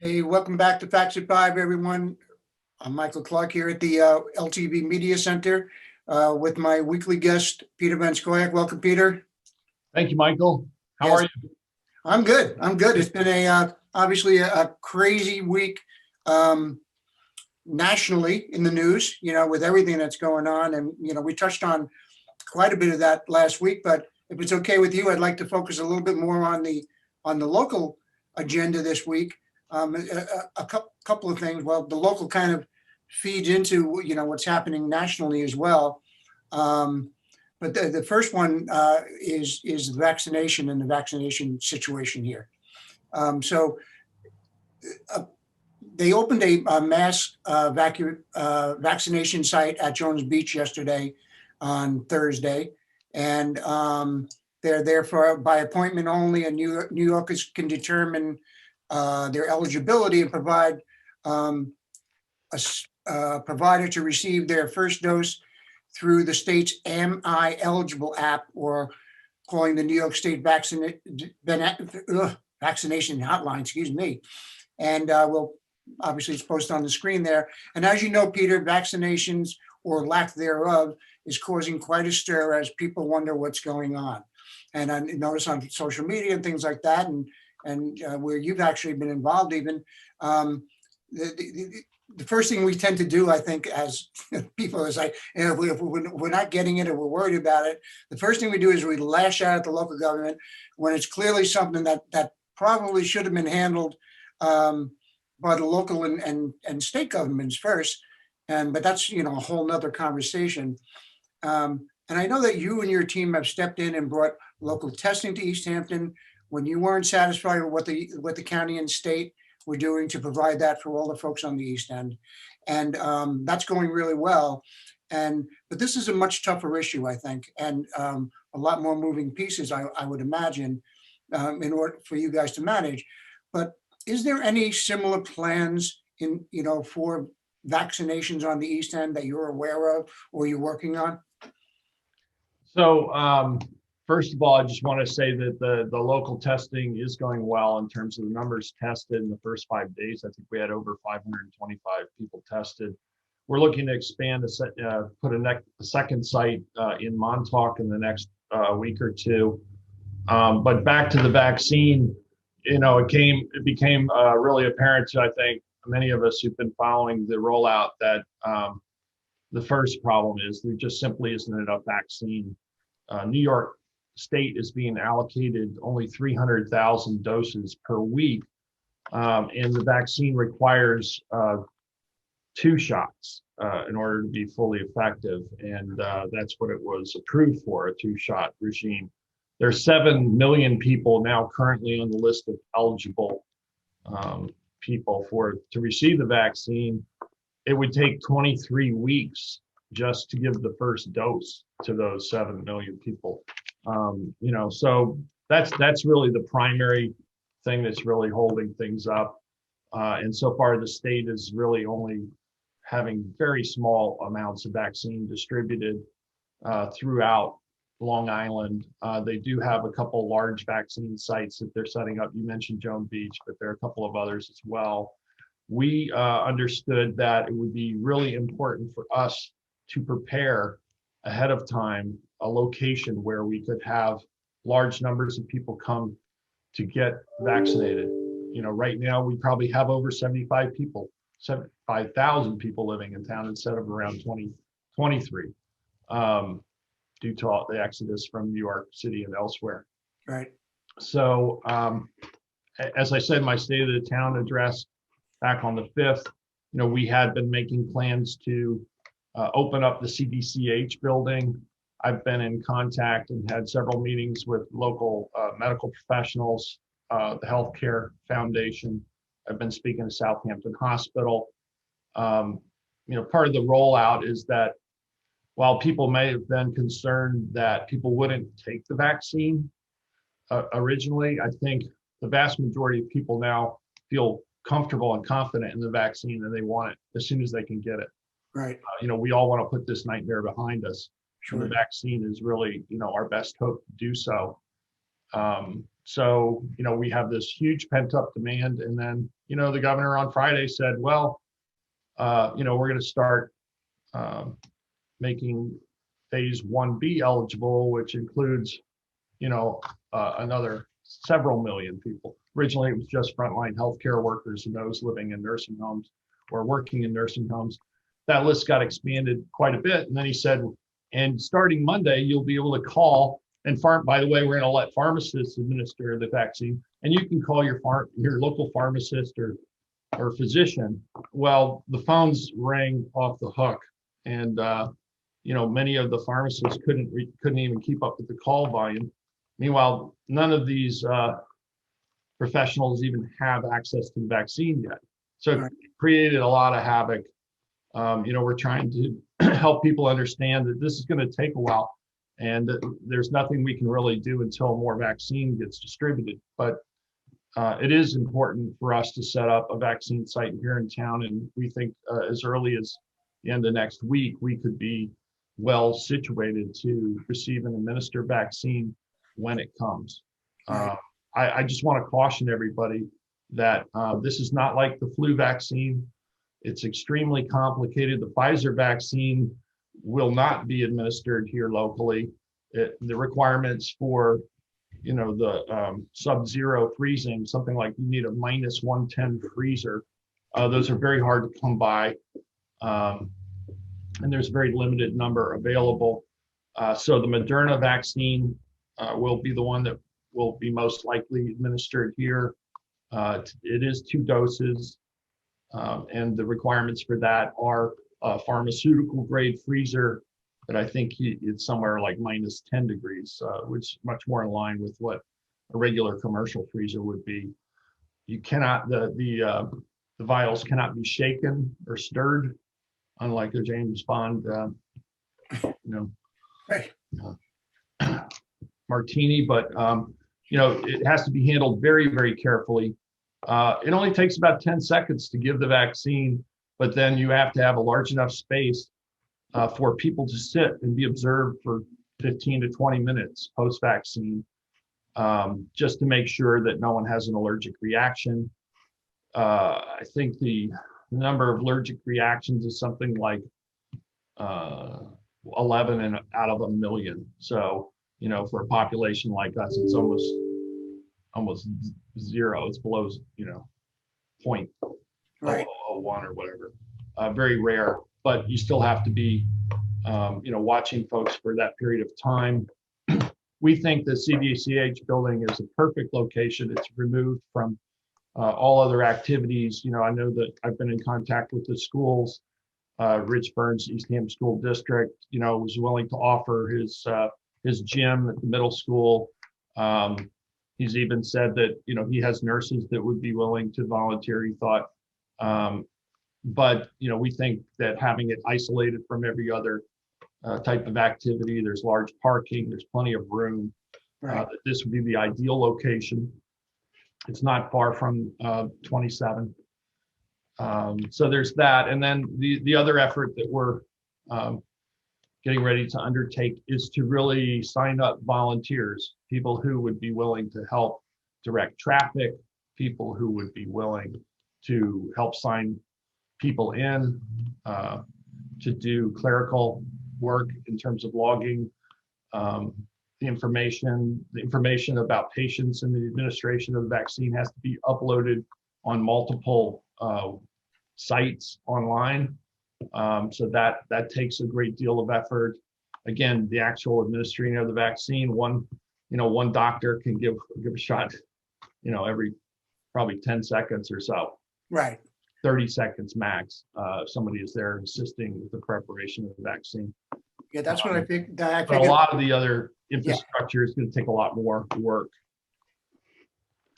Hey, welcome back to Facts at Five, everyone. I'm Michael Clark here at the LTV Media Center with my weekly guest, Peter Van Scoyoc. Welcome, Peter. Thank you, Michael. How Yes, are you? I'm good. I'm good. It's been obviously a crazy week nationally in the news, with everything that's going on. And, we touched on quite a bit of that last week, but if it's okay with you, I'd like to focus a little bit more on the local agenda this week. A couple of things. Well, the local kind of feeds into what's happening nationally as well. But the first one is vaccination and the vaccination situation here. So they opened a mass vaccination site at Jones Beach yesterday on Thursday, and they're there for by appointment only, and New Yorkers can determine their eligibility and provide a provider to receive their first dose through the state's Am I Eligible app, or calling the New York State vaccination hotline, excuse me. And we'll obviously, it's posted on the screen there. And as you know, Peter, vaccinations or lack thereof is causing quite a stir as people wonder what's going on. And I notice on social media and things like that, and where you've actually been involved even, the first thing we tend to do, I think, as people is like, if we're not getting it or we're worried about it, the first thing we do is we lash out at the local government when it's clearly something that probably should have been handled by the local and state governments first. But that's, a whole nother conversation. And I know that you and your team have stepped in and brought local testing to East Hampton when you weren't satisfied with what the county and state were doing to provide that for all the folks on the East End. And that's going really well. But this is a much tougher issue, I think, and a lot more moving pieces, I would imagine, in order for you guys to manage. But is there any similar plans for vaccinations on the East End that you're aware of or you're working on? So, first of all, I just want to say that the local testing is going well in terms of the numbers tested in the first 5 days. I think we had over 525 people tested. We're looking to expand, put a second site in Montauk in the next week or two. But back to the vaccine, it became really apparent to, I think, many of us who've been following the rollout that the first problem is there just simply isn't enough vaccine. New York State is being allocated only 300,000 doses per week, and the vaccine requires 2 shots in order to be fully effective, and that's what it was approved for, a 2-shot regime. There's 7 million people now currently on the list of eligible people to receive the vaccine. It would take 23 weeks just to give the first dose to those 7 million people. So that's really the primary thing that's really holding things up. And so far, the state is really only having very small amounts of vaccine distributed throughout Long Island. They do have a couple large vaccine sites that they're setting up. You mentioned Jones Beach, but there are a couple of others as well. We understood that it would be really important for us to prepare ahead of time a location where we could have large numbers of people come to get vaccinated. Right now we probably have over 75,000 people living in town instead of around 23. Due to all the exodus from New York City and elsewhere. Right. So, as I said in my State of the Town address back on the 5th, we had been making plans to open up the CDCH building. I've been in contact and had several meetings with local medical professionals, the Healthcare Foundation. I've been speaking to Southampton Hospital. Part of the rollout is that while people may have been concerned that people wouldn't take the vaccine originally, I think the vast majority of people now feel comfortable and confident in the vaccine, and they want it as soon as they can get it. Right. We all want to put this nightmare behind us. Sure. And the vaccine is really, our best hope to do so. So, we have this huge pent up demand. And then, the governor on Friday said, well, we're going to start making phase 1B eligible, which includes, another several million people. Originally, it was just frontline healthcare workers and those living in nursing homes or working in nursing homes. That list got expanded quite a bit. And then he said, and starting Monday, you'll be able to call and by the way, we're going to let pharmacists administer the vaccine, and you can call your local pharmacist or physician. Well, the phones rang off the hook, and many of the pharmacists couldn't even keep up with the call volume. Meanwhile, none of these professionals even have access to the vaccine yet. So it created a lot of havoc. We're trying to help people understand that this is going to take a while, and there's nothing we can really do until more vaccine gets distributed. But it is important for us to set up a vaccine site here in town, and we think as early as the end of next week, we could be well situated to receive and administer vaccine when it comes. I just want to caution everybody that this is not like the flu vaccine. It's extremely complicated. The Pfizer vaccine will not be administered here locally. The requirements for, the sub-zero freezing, something like you need a -110 freezer. Those are very hard to come by. And there's a very limited number available. So the Moderna vaccine will be the one that will be most likely administered here. It is 2 doses. And the requirements for that are a pharmaceutical grade freezer that I think it's somewhere like -10 degrees, which is much more in line with what a regular commercial freezer would be. You cannot, the vials cannot be shaken or stirred, unlike a James Bond, martini, but it has to be handled very, very carefully. It only takes about 10 seconds to give the vaccine, but then you have to have a large enough space for people to sit and be observed for 15 to 20 minutes post-vaccine, just to make sure that no one has an allergic reaction. I think the number of allergic reactions is something like 11 out of a million. So, for a population like us, it's almost zero. It's below, 0.001 or whatever. Very rare, but you still have to be, watching folks for that period of time. We think the CDCH building is a perfect location. It's removed from all other activities. I know that I've been in contact with the schools. Rich Burns East Hampton School District, was willing to offer his gym at the middle school. He's even said that, he has nurses that would be willing to volunteer, he thought. But, we think that having it isolated from every other type of activity, there's large parking, there's plenty of room, that this would be the ideal location. It's not far from 27. So there's that. And then the other effort that we're getting ready to undertake is to really sign up volunteers, people who would be willing to help direct traffic, people who would be willing to help sign people in, to do clerical work in terms of logging the information about patients and the administration of the vaccine has to be uploaded on multiple sites online. So that takes a great deal of effort. Again, the actual administering of the vaccine, one doctor can give a shot, every probably 10 seconds or so. Right. 30 seconds max. Somebody is there assisting with the preparation of the vaccine. Yeah, that's what I think. But a lot of the other infrastructure is going to take a lot more work.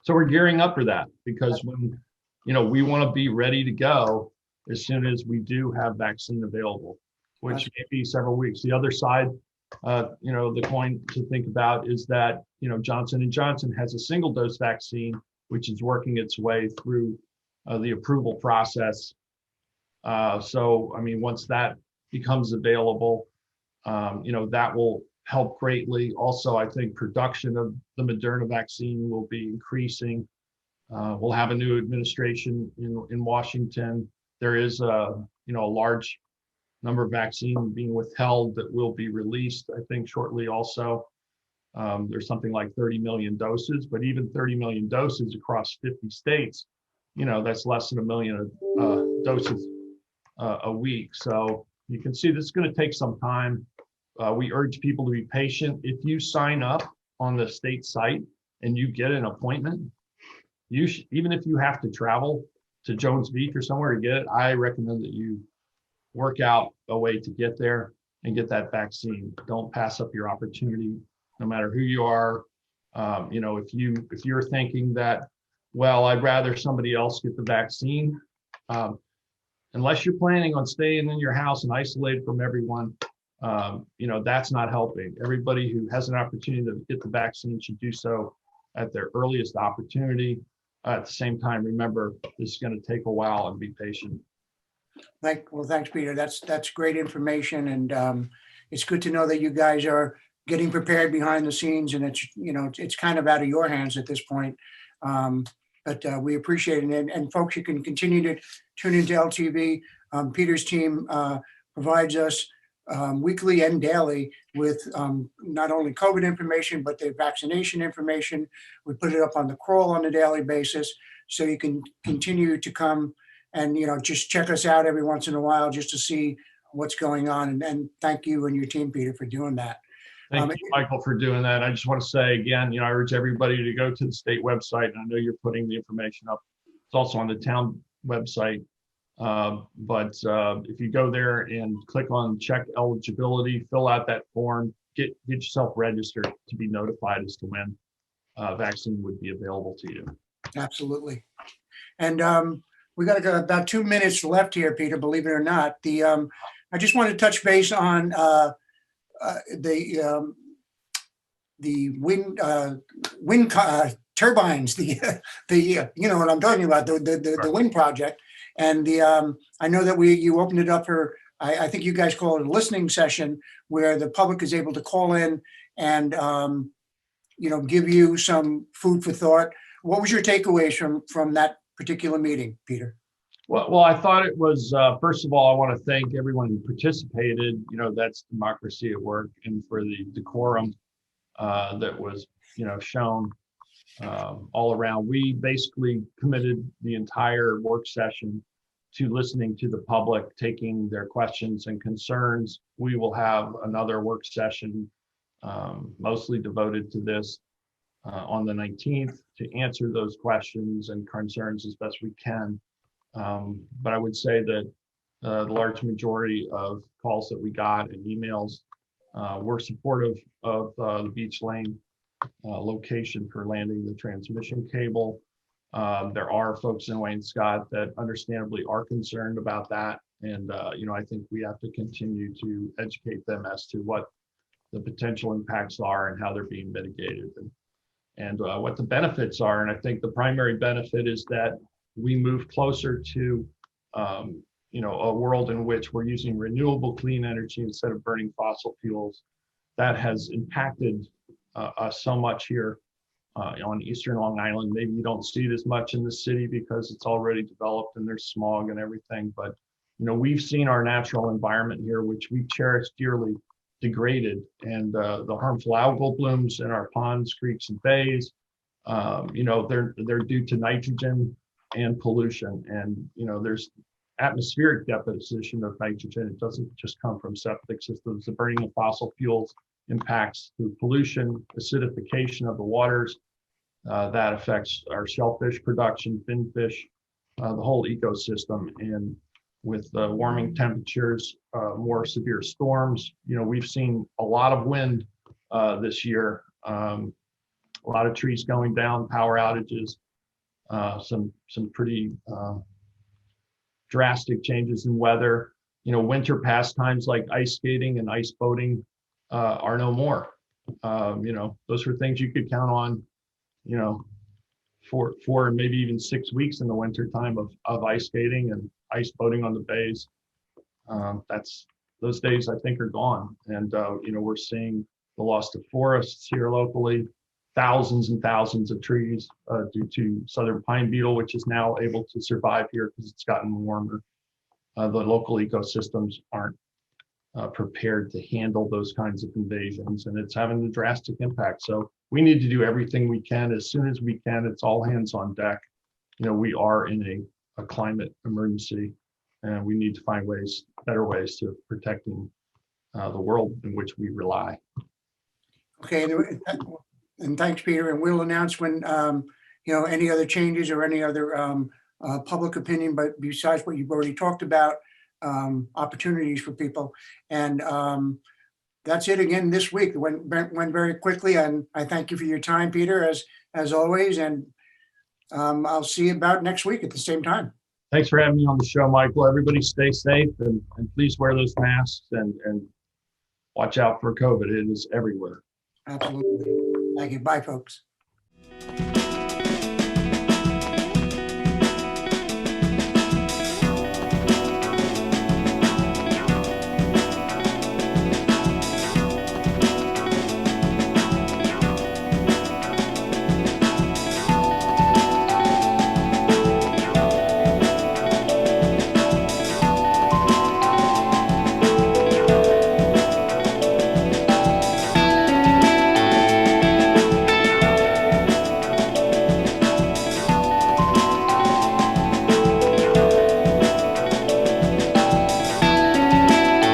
So we're gearing up for that because when, we want to be ready to go as soon as we do have vaccine available, which may be several weeks. The other side, the coin to think about is that, Johnson & Johnson has a single dose vaccine, which is working its way through the approval process. So, once that becomes available, that will help greatly. Also, I think production of the Moderna vaccine will be increasing. We'll have a new administration in Washington. There is a large number of vaccine being withheld that will be released, I think, shortly also. There's something like 30 million doses, but even 30 million doses across 50 states, that's less than 1 million doses a week. So you can see this is going to take some time. We urge people to be patient. If you sign up on the state site and you get an appointment, even if you have to travel to Jones Beach or somewhere to get it, I recommend that you work out a way to get there and get that vaccine. Don't pass up your opportunity, no matter who you are. If you're thinking that, well, I'd rather somebody else get the vaccine, unless you're planning on staying in your house and isolated from everyone, that's not helping. Everybody who has an opportunity to get the vaccine should do so at their earliest opportunity. At the same time, remember, this is going to take a while, and be patient. Well, thanks, Peter. That's great information, and it's good to know that you guys are getting prepared behind the scenes, and it's kind of out of your hands at this point. But we appreciate it, and folks, you can continue to tune into LTV. Peter's team provides us weekly and daily with not only COVID information, but the vaccination information. We put it up on the crawl on a daily basis, so you can continue to come and just check us out every once in a while just to see what's going on. And thank you and your team, Peter, for doing that. Thank you, Michael, for doing that. I just want to say again, I urge everybody to go to the state website, and I know you're putting the information up. It's also on the town website. But if you go there and click on check eligibility, fill out that form, get yourself registered to be notified as to when vaccine would be available to you. Absolutely. And we got about 2 minutes left here, Peter, believe it or not. I just want to touch base on the wind turbines, you know what I'm talking about, the wind project. And I know that you opened it up for, I think you guys call it a listening session, where the public is able to call in and give you some food for thought. What was your takeaways from that particular meeting, Peter? Well, I thought it was, first of all, I want to thank everyone who participated. That's democracy at work, and for the decorum that was, shown all around. We basically committed the entire work session to listening to the public, taking their questions and concerns. We will have another work session mostly devoted to this on the 19th to answer those questions and concerns as best we can. But I would say that the large majority of calls that we got and emails were supportive of the Beach Lane location for landing the transmission cable. There are folks in Wayne Scott that understandably are concerned about that. And, I think we have to continue to educate them as to what the potential impacts are and how they're being mitigated and what the benefits are. And I think the primary benefit is that we move closer to, a world in which we're using renewable clean energy instead of burning fossil fuels. That has impacted us so much here on Eastern Long Island. Maybe you don't see it as much in the city because it's already developed and there's smog and everything. But, we've seen our natural environment here, which we cherish dearly, degraded. And the harmful algal blooms in our ponds, creeks, and bays, they're due to nitrogen and pollution. And, there's atmospheric deposition of nitrogen. It doesn't just come from septic systems. The burning of fossil fuels impacts through pollution, acidification of the waters. That affects our shellfish production, finfish, the whole ecosystem. And with warming temperatures, more severe storms, we've seen a lot of wind this year, a lot of trees going down, power outages, some pretty drastic changes in weather. Winter pastimes like ice skating and ice boating are no more. Those were things you could count on, for maybe even 6 weeks in the winter time of ice skating and ice boating on the bays. Those days I think are gone. And, we're seeing the loss of forests here locally, thousands and thousands of trees due to southern pine beetle, which is now able to survive here because it's gotten warmer. The local ecosystems aren't prepared to handle those kinds of invasions, and it's having a drastic impact. So we need to do everything we can as soon as we can. It's all hands on deck. You know, we are in a climate emergency, and we need to find ways, better ways to protecting the world in which we rely. Okay, and thanks, Peter. And we'll announce when, you know, any other changes or any other public opinion, but besides what you've already talked about, opportunities for people. And that's it again this week. It went very quickly, and I thank you for your time, Peter, as always. And I'll see you about next week at the same time. Thanks for having me on the show, Michael. Everybody stay safe and please wear those masks and watch out for COVID. It is everywhere. Absolutely. Thank you. Bye, folks.